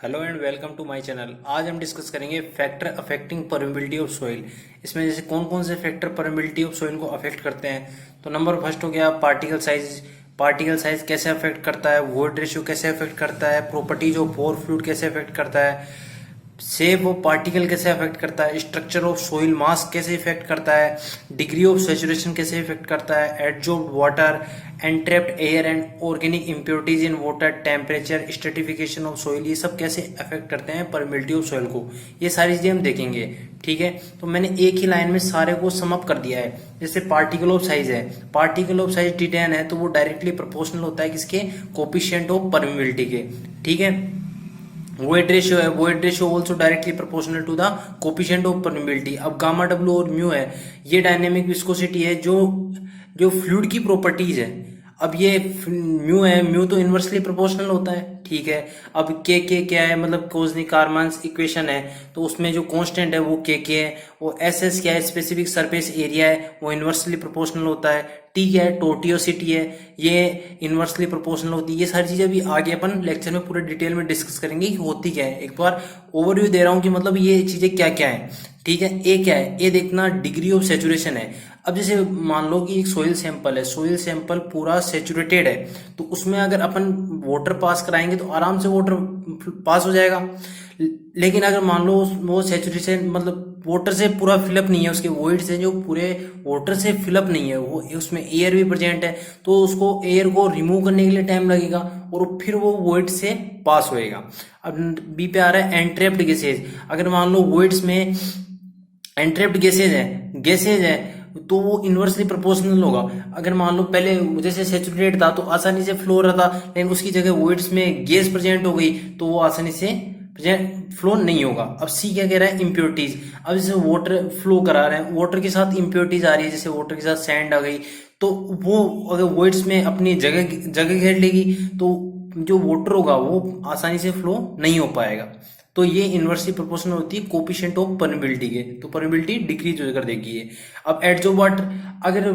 Hello and welcome to my channel. आज हम discuss करेंगे factor affecting permeability of soil. इसमें जैसे कौन कौन से फैक्टर परमेबिलिटी ऑफ सॉइल को अफेक्ट करते हैं। तो नंबर फर्स्ट हो गया पार्टिकल साइज। पार्टिकल साइज कैसे अफेक्ट करता है, वोइड रेशियो कैसे अफेक्ट करता है, प्रॉपर्टीज ऑफ पोर फ्लूइड कैसे अफेक्ट करता है, शेप ऑफ पार्टिकल कैसे अफेक्ट करता है, स्ट्रक्चर ऑफ सोइल मास कैसे इफेक्ट करता है, डिग्री ऑफ सैचुरेशन कैसे इफेक्ट करता है, adsorbed water, entrapped air and organic impurities in water, temperature, stratification of soil, ये सब कैसे अफेक्ट करते हैं परमेबिलिटी ऑफ सोइल को। ये सारी चीजें हम देखेंगे। ठीक है, तो मैंने एक ही लाइन में सारे को सम अप कर दिया है। जैसे पार्टिकल ऑफ साइज है, पार्टिकल ऑफ साइज D10 है, तो वो डायरेक्टली प्रोपोर्शनल होता है किसके, कोफिशिएंट ऑफ परमेबिलिटी के। ठीक है, वोइड रेशियो है, void ratio also directly proportional to the coefficient of permeability. अब गामा डब्ल्यू और म्यू है, ये डायनेमिक विस्कोसिटी है, जो जो फ्लूइड की प्रॉपर्टीज है। अब ये म्यू है, म्यू तो इनवर्सली प्रोपोर्शनल होता है। ठीक है, अब के क्या है, मतलब कोजनी-कारमान्स इक्वेशन है, तो उसमें जो कांस्टेंट है वो के है। वो एस क्या है, स्पेसिफिक सरफेस एरिया है, वो इनवर्सली प्रोपोर्शनल होता है। टी क्या है, टोर्टियोसिटी है, ये इनवर्सली प्रोपोर्शनल होती है। ये सारी चीजें भी आगे अपन लेक्चर में पूरे डिटेल में डिस्कस करेंगे कि होती क्या है। एक बार ओवरव्यू दे रहा हूं कि मतलब ये चीजें क्या क्या है। ठीक है, ए क्या है, ए देखना डिग्री ऑफ सैचुरेशन है। अब जैसे मान लो कि एक सोइल सैंपल है, सोइल सैंपल पूरा सैचुरेटेड है, तो उसमें अगर अपन वाटर पास कराएंगे तो आराम से वाटर पास हो जाएगा। लेकिन अगर मान लो वो सैचुरेशन मतलब वाटर से पूरा फिलअप नहीं है, उसके वॉइड से जो पूरे वाटर से फिलअप नहीं है, वो उसमें एयर भी प्रेजेंट है, तो उसको एयर को रिमूव करने के लिए टाइम लगेगा और फिर वो वॉइड से पास होएगा। अब बी पे आ रहा है एंट्रैप्ड गैसेज। अगर मान लो वॉइड्स में एंट्रैप्ड गैसेज है तो वो इनवर्सली प्रोपोर्शनल होगा। अगर मान लो पहले जैसे सैचुरेटेड था तो आसानी से फ्लो रहा था, लेकिन उसकी जगह वॉइड्स में गैस प्रेजेंट हो गई तो वो आसानी से फ्लो नहीं होगा। अब सी क्या कह रहा है, इम्प्योरिटीज। अब जैसे वाटर फ्लो करा रहे हैं, वाटर के साथ इम्प्योरिटीज आ रही है, जैसे वाटर के साथ सैंड आ गई, तो वो अगर वॉइड्स में अपनी जगह घेर लेगी तो जो वाटर होगा वो आसानी से फ्लो नहीं हो पाएगा। तो ये इनवर्सली प्रोपोर्शनल होती है कोफिशिएंट ऑफ परमेबिलिटी के, तो परमेबिलिटी डिक्रीज कर देगी ये। अब एडजॉर्ब्ड वाटर, अगर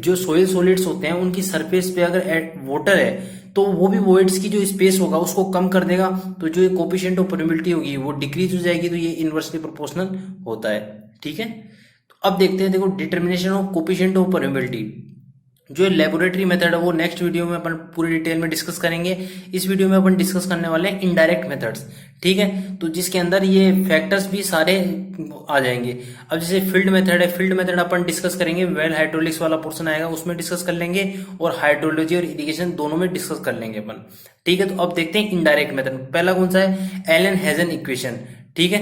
जो सोइल सॉलिड्स होते हैं उनकी सरफेस पे अगर वाटर है तो वो भी वॉइड्स की जो स्पेस होगा उसको कम कर देगा, तो जो कोफिशिएंट ऑफ परमेबिलिटी होगी वो डिक्रीज हो जाएगी, तो ये इनवर्सली प्रोपोर्शनल होता है। ठीक है, तो अब देखते हैं, देखो determination of coefficient of permeability. जो लेबोरेटरी मेथड है वो नेक्स्ट वीडियो में अपन पूरी डिटेल में डिस्कस करेंगे। इस वीडियो में अपन डिस्कस करने वाले हैं इनडायरेक्ट मेथड्स। ठीक है, तो जिसके अंदर ये फैक्टर्स भी सारे आ जाएंगे। अब जैसे फील्ड मेथड है, फील्ड मेथड अपन डिस्कस करेंगे, वेल हाइड्रोलिक्स वाला पोर्शन आएगा उसमें डिस्कस कर लेंगे, और हाइड्रोलॉजी और इरिगेशन दोनों में डिस्कस कर लेंगे अपन। ठीक है, तो अब देखते हैं इनडायरेक्ट मेथड। पहला कौन सा है, एलन हेजन इक्वेशन। ठीक है,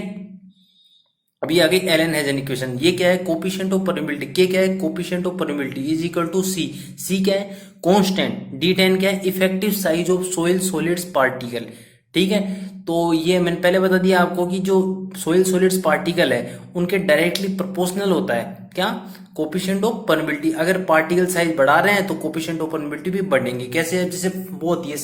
अभी आ गई एलन हेजन इक्वेशन। ये क्या है, कोफिशिएंट ऑफ परमेबिलिटी। के क्या है, coefficient of permeability is equal to C. C क्या है, कांस्टेंट। D10 क्या है, effective size of soil solids particle. ठीक है, तो ये मैंने पहले बता दिया आपको कि जो सोइल सॉलिड्स पार्टिकल है उनके डायरेक्टली प्रोपोर्शनल होता है क्या, कोफिशिएंट ऑफ परमेबिलिटी। अगर पार्टिकल साइज बढ़ा रहे हैं तो कोफिशिएंट ऑफ परमेबिलिटी भी बढ़ेंगे। कैसे, जैसे वो होती है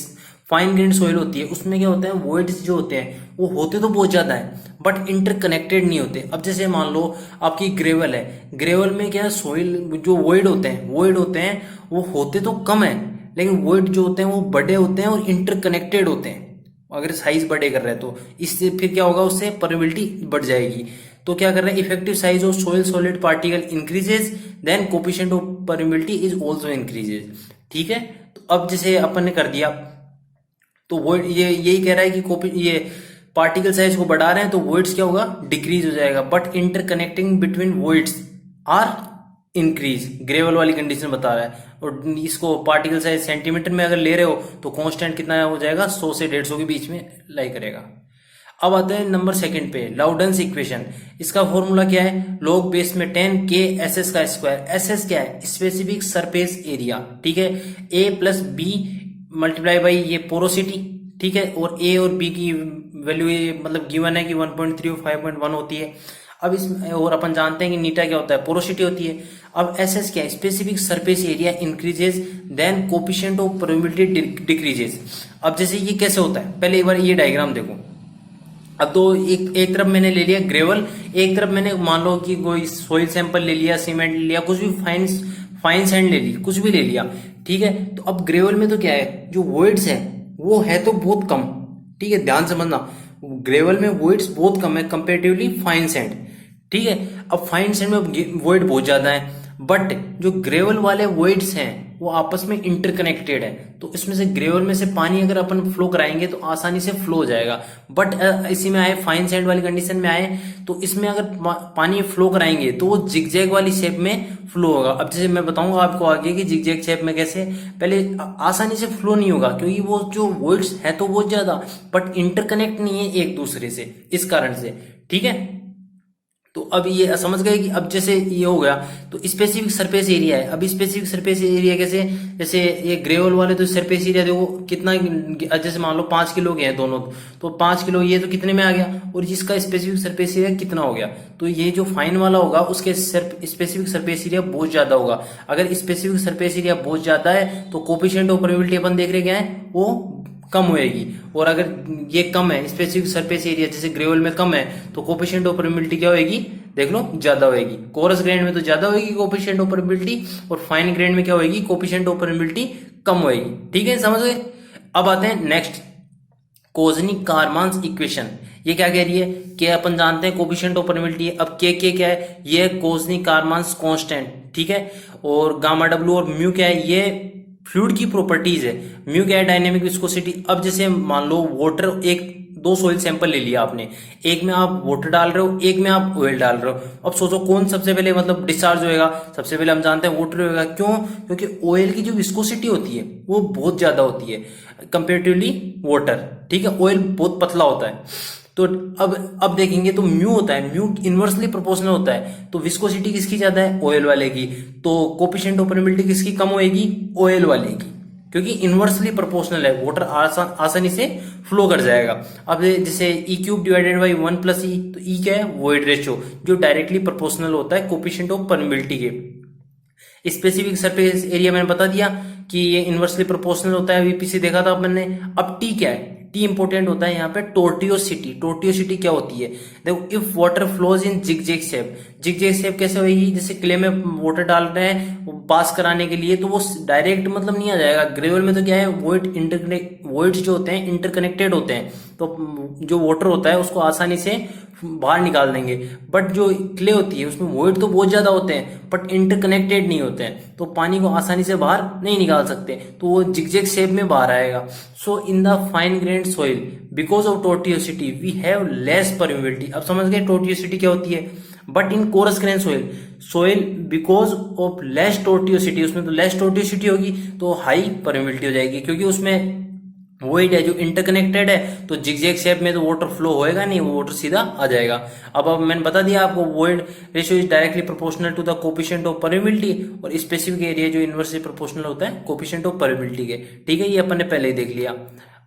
फाइन ग्रेन सॉइल होती है, उसमें क्या होता है, वॉइड्स जो होते हैं वो होते तो बहुत ज्यादा है बट इंटरकनेक्टेड नहीं होते। अब जैसे मान लो आपकी ग्रेवल है, ग्रेवल में क्या है, सॉइल जो वॉइड होते हैं वो होते तो कम है, लेकिन वॉइड जो होते हैं वो बड़े होते हैं और इंटरकनेक्टेड होते हैं। अगर साइज बड़े कर रहे हैं तो इससे फिर क्या होगा, उससे परमेबिलिटी बढ़ जाएगी। तो क्या कर रहे हैं, effective size of soil solid particle increases, then coefficient of permeability is also increases. ठीक है, तो अब जैसे अपन ने कर दिया, तो वॉइड ये यही कह रहा है कि ये पार्टिकल साइज को बढ़ा रहे हैं तो वॉइड्स क्या होगा, डिक्रीज हो जाएगा, but interconnecting between voids are increase. Gravel वाली कंडीशन बता रहा है। और इसको पार्टिकल साइज सेंटीमीटर में अगर ले रहे हो तो कांस्टेंट कितना हो जाएगा, 100 से 150 के बीच में लाई करेगा। अब आता है नंबर सेकंड पे, लाउडन्स इक्वेशन। इसका फॉर्मूला क्या है, log बेस में 10 k SS का स्क्वायर। SS क्या है, स्पेसिफिक सरफेस एरिया। ठीक है, A plus B multiply by ये पोरोसिटी। ठीक है, और A और B की वैल्यू मतलब गिवन है कि 1.3 और 5.1 होती है। अब इसमें और अपन जानते हैं कि नीटा क्या होता है, पोरोसिटी होती है। अब SS क्या है, specific surface area increases, then coefficient of permeability decreases. अब जैसे ये कैसे होता है, पहले एक बार ये डायग्राम देखो। अब तो एक तरफ मैंने ले लिया ग्रेवल, एक तरफ मैंने मान लो कि कोई सोइल सैंपल ले लिया, सीमेंट ले लिया, कुछ भी फाइन सैंड ले ली, कुछ भी ले लिया। ठीक है, तो अब ग्रेवल में तो क्या है, जो वॉइड्स है वो है तो बहुत कम। ठीक है, ध्यान समझना, ग्रेवल में वॉइड्स बहुत कम है कंपेरेटिवली फाइन सैंड। ठीक है, अब फाइन सैंड में वॉइड बहुत ज्यादा है, बट जो ग्रेवल वाले वॉइड्स हैं वो आपस में इंटरकनेक्टेड है, तो इसमें से ग्रेवल में से पानी अगर अपन फ्लो कराएंगे तो आसानी से फ्लो हो जाएगा। बट इसी में आए फाइन सैंड वाली कंडीशन में आए तो इसमें अगर पानी फ्लो कराएंगे तो वो जिगजैग वाली शेप में फ्लो होगा। अब जैसे मैं बताऊंगा आपको आगे कि जिगजैग शेप में कैसे, पहले आसानी से फ्लो नहीं होगा क्योंकि वो जो वॉइड्स है तो बहुत ज्यादा, बट इंटरकनेक्ट नहीं है एक दूसरे से, इस कारण से। ठीक है, तो अब ये समझ गए कि अब जैसे ये हो गया तो स्पेसिफिक सरफेस एरिया है। अब स्पेसिफिक सरफेस एरिया कैसे, जैसे ये ग्रेवल वाले तो सरफेस एरिया देखो कितना, जैसे मान लो 5 किलो के हैं दोनों, तो 5 किलो ये तो कितने में आ गया, और इसका स्पेसिफिक सरफेस एरिया कितना हो गया, तो ये जो फाइन वाला होगा उसके स्पेसिफिक सरफेस एरिया बहुत ज्यादा होगा। अगर स्पेसिफिक सरफेस एरिया बहुत ज्यादा है तो कोफिशिएंट ऑफ परमेबिलिटी अपन देख रहे क्या है, वो कम होएगी। और अगर ये कम है स्पेसिफिक सरफेस एरिया जैसे ग्रेवल में कम है तो कोफिशिएंट ऑफ परमेबिलिटी क्या होएगी, देख लो ज्यादा होएगी। कोरस ग्रेन में तो ज्यादा होएगी कोफिशिएंट ऑफ परमेबिलिटी, और फाइन ग्रेन में क्या होएगी, कोफिशिएंट ऑफ परमेबिलिटी कम होएगी। ठीक है, समझ गए। अब आते हैं नेक्स्ट, कोज़निक-कारमान्स इक्वेशन। ये क्या कह रही है कि अपन जानते हैं कोफिशिएंट ऑफ परमेबिलिटी है। अब के क्या है, ये कोज़निक-कारमान्स कांस्टेंट। ठीक है, और गामा डब्ल्यू और म्यू क्या है, ये फ्लूइड की प्रॉपर्टीज है। म्यू क्या है, डायनेमिक विस्कोसिटी। अब जैसे मान लो वाटर, एक दो सॉइल सैंपल ले लिया आपने, एक में आप वाटर डाल रहे हो, एक में आप ऑयल डाल रहे हो। अब सोचो कौन सबसे पहले मतलब डिस्चार्ज होएगा, सबसे पहले हम जानते हैं वाटर होएगा। क्यों, क्योंकि ऑयल की जो विस्कोसिटी होती है वो बहुत ज्यादा होती है कंपेरेटिवली वाटर। ठीक है, ऑयल बहुत पतला होता है। तो अब देखेंगे तो म्यू होता है, म्यू इनवर्सली प्रोपोर्शनल होता है, तो विस्कोसिटी किसकी ज्यादा है, ऑयल वाले की। तो कोफिशिएंट ऑफ परमेबिलिटी किसकी कम होएगी, ऑयल वाले की, क्योंकि इनवर्सली प्रोपोर्शनल है, वाटर आसानी से फ्लो कर जाएगा। अब जैसे E³ डिवाइडेड बाई 1 प्लस ई, तो ई क्या है, वॉइड रेशियो, जो डायरेक्टली प्रोपोर्शनल होता है कोफिशिएंट ऑफ परमेबिलिटी के। स्पेसिफिक सरफेस एरिया मैंने बता दिया कि ये इनवर्सली प्रोपोर्शनल होता है, वीपीसी देखा था अपन ने। अब टी क्या है, टी इंपोर्टेंट होता है यहाँ पे, टोर्टियोसिटी। टोर्टियोसिटी क्या होती है, देखो if water flows in zigzag shape. Zigzag shape कैसे होगी, जैसे क्ले में वाटर डाल रहे हैं पास कराने के लिए, तो वो डायरेक्ट मतलब नहीं आ जाएगा। ग्रेवल में तो क्या है, वॉइड्स जो होते हैं इंटरकनेक्टेड होते हैं, तो जो वाटर होता है उसको आसानी से बाहर निकाल देंगे। बट जो क्ले होती है उसमें वॉइड तो बहुत ज्यादा होते हैं बट इंटरकनेक्टेड नहीं होते हैं, तो पानी को आसानी से बाहर नहीं निकाल सकते, तो वो जिगजैग शेप में बाहर आएगा। So in the fine grained soil because of tortuosity we have less permeability. अब समझ गए टोर्टियोसिटी क्या होती है। But in coarse grain soil because of less tortuosity, उसमें तो लेस टोर्टियोसिटी होगी तो हाई परमेबिलिटी हो जाएगी, क्योंकि उसमें वॉइड है जो इंटरकनेक्टेड है, तो जिगजैग शेप में तो वाटर फ्लो होएगा नहीं, वो वाटर सीधा आ जाएगा। अब मैंने बता दिया आपको, void ratio is directly proportional to the coefficient of permeability, और स्पेसिफिक एरिया जो इनवर्सली प्रोपोर्शनल होता है कोफिशिएंट ऑफ परमेबिलिटी के। ठीक है, ये अपन ने पहले ही देख लिया।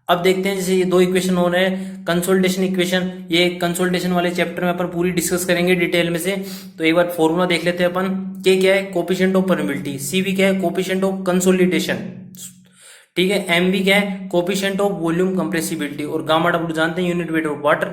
अब देखते हैं जैसे ये दो इक्वेशन हो रहे हैं, कंसोलिडेशन इक्वेशन। ये कंसोलिडेशन वाले चैप्टर में अपन पूरी डिस्कस करेंगे डिटेल में से। तो एक बार फॉर्मूला देख लेते हैं अपन। के क्या है, कोफिशिएंट ऑफ परमेबिलिटी। सी भी क्या है, कोफिशिएंट ऑफ कंसोलिडेशन। ठीक है, एम भी क्या है, कोफिशिएंट ऑफ वॉल्यूम कंप्रेसिबिलिटी, और गामा डब्ल्यू जानते हैं यूनिट वेट ऑफ वाटर।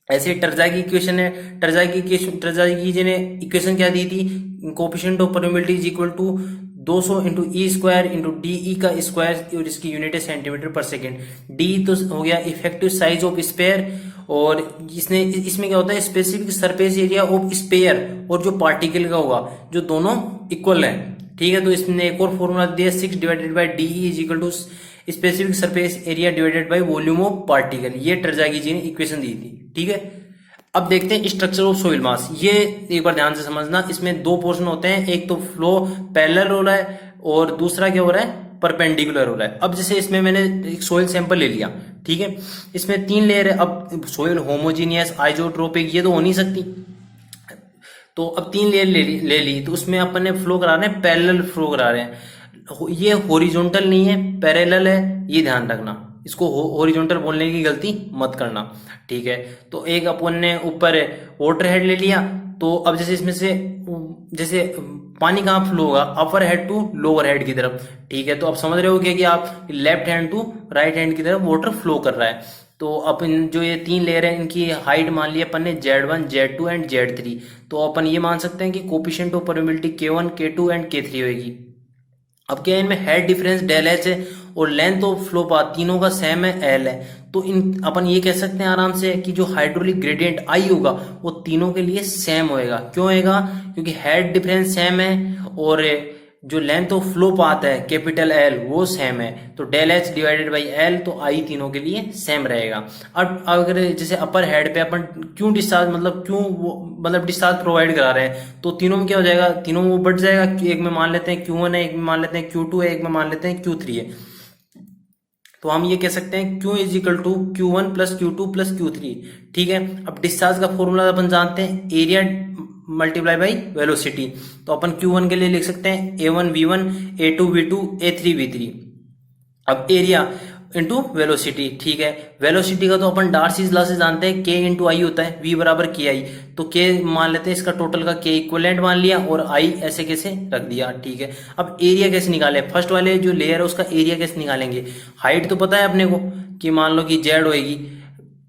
ऐसे टर्जा की इक्वेशन है, टर्जा की ने इक्वेशन क्या दी थी, coefficient of permeability is equal to 200 into e square into D e का स्क्वायर, और इसकी यूनिट है सेंटीमीटर पर सेकेंड। डी तो हो गया इफेक्टिव साइज ऑफ स्पेयर, और इसमें क्या होता है, specific surface area of sphere और जो पार्टिकल का होगा, जो दोनों इक्वल है। ठीक है, तो इसने एक और फॉर्मूला दिया, 6 divided by D is equal to specific surface area divided by volume of particle. ये टर्जागी जी ने इक्वेशन दी थी। ठीक है, अब देखते हैं स्ट्रक्चर ऑफ सोइल मास। ये एक बार ध्यान से समझना, इसमें दो पोर्शन होते हैं, एक तो फ्लो पैरेलल हो रहा है और दूसरा क्या हो रहा है, परपेंडिकुलर हो रहा है। अब जैसे इसमें मैंने एक सोइल सैंपल ले लिया, ठीक है, इसमें 3 लेयर है। अब सोइल होमोजीनियस आइसोट्रोपिक ये तो हो नहीं सकती, तो अब 3 लेयर ले ली, तो उसमें अपन ने फ्लो करा रहे हैं, पैरेलल फ्लो करा रहे हैं। ये हॉरिजॉन्टल नहीं है, पैरेलल है, ये ध्यान रखना, इसको हॉरिजॉन्टल बोलने की गलती मत करना। ठीक है, तो एक अपन ने ऊपर वाटर हेड ले लिया, तो अब जैसे इसमें से जैसे पानी कहाँ फ्लो होगा, अपर हेड टू लोअर हेड की तरफ। ठीक है, तो आप समझ रहे हो कि आप left hand to right hand की तरफ वाटर फ्लो कर रहा है। तो अपन जो ये 3 लेयर है, इनकी हाइट मान ली अपन ने Z1, Z2 एंड Z3। तो अपन ये मान सकते हैं कि coefficient of permeability K1, K2 and K3 होगी। अब क्या है, इनमें हेड डिफरेंस डेल एच है और लेंथ ऑफ फ्लो पाथ तीनों का सेम है, L है। तो इन अपन ये कह सकते हैं आराम से कि जो हाइड्रोलिक ग्रेडियंट आई होगा वो तीनों के लिए सेम होएगा। क्यों होएगा? क्योंकि हेड डिफरेंस सेम है और जो लेंथ ऑफ फ्लो पाथ है कैपिटल एल वो सेम है, तो del H divided by L, तो आई तीनों के लिए सेम रहेगा। अब अगर जैसे अपर हेड पे अपन क्यों डिस्चार्ज मतलब डिस्चार्ज प्रोवाइड करा रहे हैं, तो तीनों में क्या हो जाएगा, तीनों में वो बढ़ जाएगा। एक में मान लेते हैं Q1 है, एक में मान लेते हैं Q2 है, एक में मान लेते हैं Q3 है। तो हम ये कह सकते हैं Q is equal to Q1 plus Q2 plus Q3। ठीक है, अब डिस्चार्ज का फॉर्मूला अपन जानते हैं, एरिया मल्टीप्लाई बाई वेलोसिटी। तो अपन Q1 के लिए लिख सकते हैं A1 V1 A2 V2 A3 V3। अब एरिया इंटू वेलोसिटी। ठीक है, वेलोसिटी का तो अपन डार्सीज लॉ से जानते हैं, K इंटू आई होता है, V बराबर KI। तो K मान लेते हैं, इसका टोटल का K इक्वलेंट मान लिया और I ऐसे कैसे रख दिया। ठीक है, अब एरिया कैसे निकाले, फर्स्ट वाले जो लेयर है उसका एरिया कैसे निकालेंगे। हाइट तो पता है अपने को कि मान लो कि Z होएगी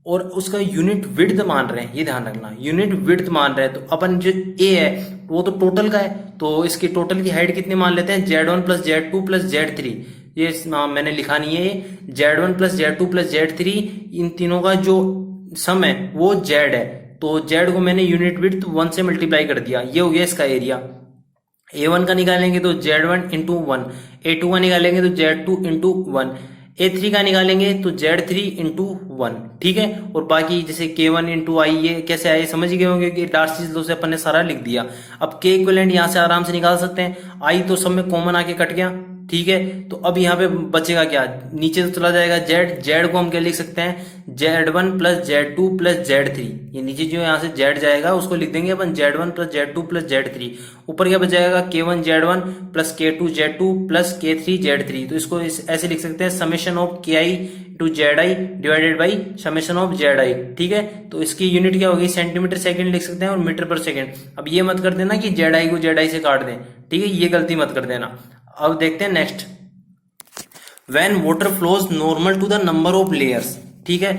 और उसका यूनिट विड्थ मान रहे हैं, ये ध्यान रखना, यूनिट विड्थ मान रहे हैं। तो अपन जो A है वो तो टोटल का है, तो इसकी टोटल की हाइट कितनी मान लेते हैं, Z1 plus Z2 plus Z3। ये मैंने लिखा नहीं है, ये Z1 plus Z2 plus Z3, इन तीनों का जो सम है वो Z है। तो Z को मैंने यूनिट विड्थ 1 से मल्टीप्लाई कर दिया, ये हो गया इसका एरिया। A1 का निकालेंगे तो Z1 इंटू 1, A2 का निकालेंगे तो Z2 इंटू 1, A3 का निकालेंगे तो Z3 इंटू 1। ठीक है, और बाकी जैसे K1 इंटू आई ये कैसे आए समझ गए होंगे कि डार्सीज लॉ से अपन ने सारा लिख दिया। अब K इक्विवेलेंट यहाँ से आराम से निकाल सकते हैं, आई तो सब में कॉमन आके कट गया। ठीक है, तो अब यहाँ पे बचेगा क्या, नीचे तो चला जाएगा Z को हम क्या लिख सकते हैं, Z1 plus Z2 plus Z3। ये नीचे जो यहाँ से Z जाएगा उसको लिख देंगे अपन Z1 plus Z2 plus Z3। ऊपर क्या बचाएगा, K1 Z1 plus K2 Z2 plus K3 Z3। तो इसको ऐसे लिख सकते हैं, summation of KI to ZI divided by summation of ZI। ठीक है, तो इसकी यूनिट क्या होगी, सेंटीमीटर सेकंड लिख सकते हैं और मीटर पर सेकंड। अब ये मत कर देना कि ZI को ZI से काट दें, ठीक है, ये गलती मत कर देना। अब देखते हैं next, when water flows normal to the number of layers. ठीक है,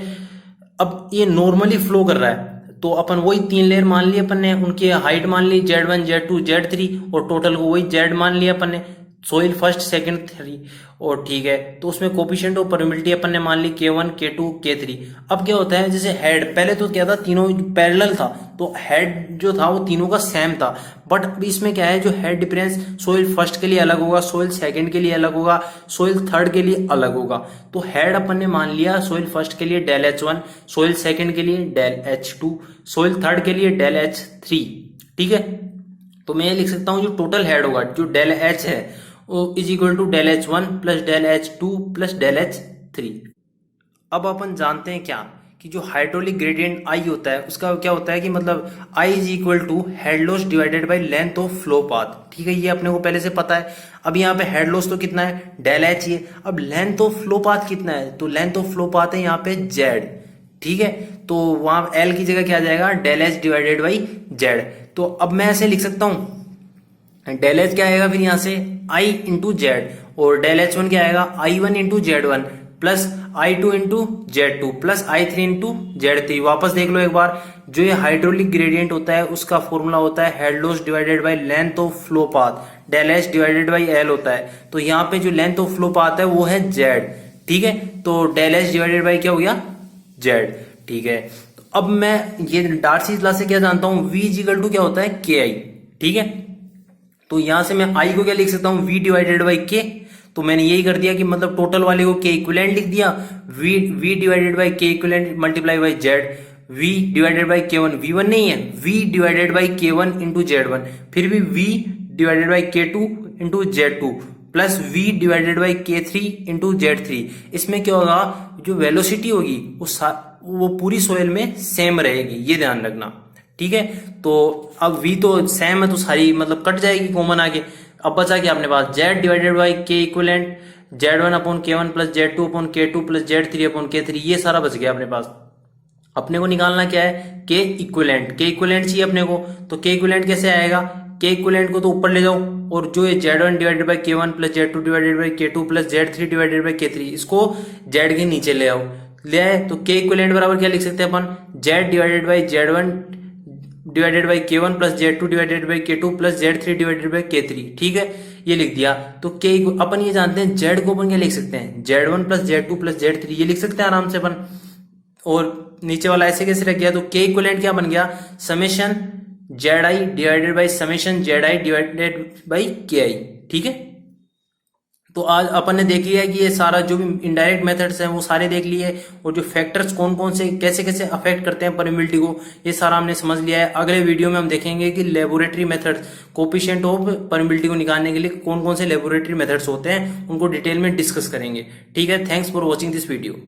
अब ये नॉर्मली फ्लो कर रहा है, तो अपन वही 3 लेयर मान लिए अपन ने, उनकी हाइट मान ली Z1 Z2 Z3 और टोटल को वही Z मान लिया अपन ने, सोइल फर्स्ट सेकंड 3। और ठीक है, तो उसमें कोफिशिएंट ऑफ परमिबिलिटी अपन ने मान ली K1 K2 K3। अब क्या होता है, जैसे हेड पहले तो क्या था, तीनों पैरेलल था, तो हेड जो था वो तीनों का सेम था। बट अभी इसमें क्या है, जो हेड डिफरेंस सोइल फर्स्ट के लिए अलग होगा, सोइल सेकंड के लिए अलग होगा, सोइल थर्ड के लिए अलग होगा। तो हेड अपन ने मान लिया सोइल फर्स्ट के लिए डेल H1, सोइल सेकंड के लिए डेल H2, सोइल थर्ड के लिए डेल H3। ठीक है, तो मैं ये लिख सकता हूं, जो टोटल हेड होगा जो डेल H है वो is equal to del H1 plus del H2 plus del H3। अब अपन जानते हैं क्या, कि जो हाइड्रोलिक ग्रेडियंट आई होता है उसका क्या होता है कि मतलब I is equal to head loss divided by length of flow path. ठीक है, ये अपने को पहले से पता है। अब यहाँ पे हेड लॉस तो कितना है, डेल H ये। अब लेंथ ऑफ फ्लो पाथ कितना है, तो लेंथ ऑफ फ्लो पाथ है यहाँ पे Z। ठीक है, तो वहां L की जगह क्या आ जाएगा, del H divided by Z। तो अब मैं ऐसे लिख सकता हूं, डेल H क्या आएगा फिर यहाँ से I इंटू जेड, और डेल H1 क्या आएगा I1 into Z1 plus I2 into Z2 plus I3 into Z3। वापस देख लो एक बार, जो ये हाइड्रोलिक ग्रेडियंट होता है उसका फॉर्मूला होता है head loss divided by length of flow path, del H divided by L होता है। तो यहाँ पे जो लेंथ ऑफ फ्लो पाथ है वो है Z। ठीक है, तो डेल H डिवाइडेड बाय क्या हो गया, Z। ठीक है, तो अब मैं ये डार्सीज लॉ से क्या जानता हूँ, V इक्वल टू क्या होता है KI। ठीक है, तो यहां से मैं I को क्या लिख सकता हूं, V डिवाइडेड बाई K। तो मैंने यही कर दिया कि मतलब टोटल वाले को K इक्विवेलेंट लिख दिया, V divided by K equivalent multiply by Z। V divided by K1 V1 नहीं है, V divided by K1 into Z1, फिर भी V divided by K2 into Z2 plus V divided by K3 into Z3। इसमें क्या होगा, जो velocity होगी वो पूरी सोइल में सेम रहेगी, ये ध्यान रखना। ठीक है, तो अब V तो सेम है तो सारी मतलब कट जाएगी कॉमन आगे। अब बचा क्या अपने पास, Z divided by K equivalent Z1 upon K1 plus Z2 upon K2 plus Z3 upon K3, ये सारा बच गया अपने पास। अपने को निकालना क्या है, K इक्विवेलेंट। K इक्विवेलेंट चाहिए अपने को, तो K इक्विवेलेंट कैसे आएगा, K इक्विवेलेंट को तो ऊपर ले जाओ, और जो है Z1 divided by K1 plus Z2 divided by K2 plus Z3 divided by K3, इसको Z के नीचे ले आओ, ले आए तो K इक्विवेलेंट बराबर क्या लिख सकते हैं अपन, Z divided by Z1 divided by K1 plus Z2 divided by K2 plus Z3 divided by K3। ठीक है, ये लिख दिया। तो के अपन ये जानते हैं जेड को अपन क्या लिख सकते हैं, Z1 plus Z2 plus Z3, ये लिख सकते हैं आराम से अपन। और नीचे वाला ऐसे कैसे रख गया, तो के इक्वलेंट क्या बन गया, summation Z I divided by summation Z I divided by के आई। ठीक है, तो आज अपन ने देख लिया कि ये सारा जो भी इनडायरेक्ट मेथड्स हैं वो सारे देख लिए, और जो फैक्टर्स कौन कौन से कैसे कैसे अफेक्ट करते हैं परमिबिलिटी को, ये सारा हमने समझ लिया है। अगले वीडियो में हम देखेंगे कि laboratory methods coefficient of permeability को निकालने के लिए कौन कौन से लेबोरेटरी मेथड्स होते हैं, उनको डिटेल में डिस्कस करेंगे। ठीक है, thanks for watching this video.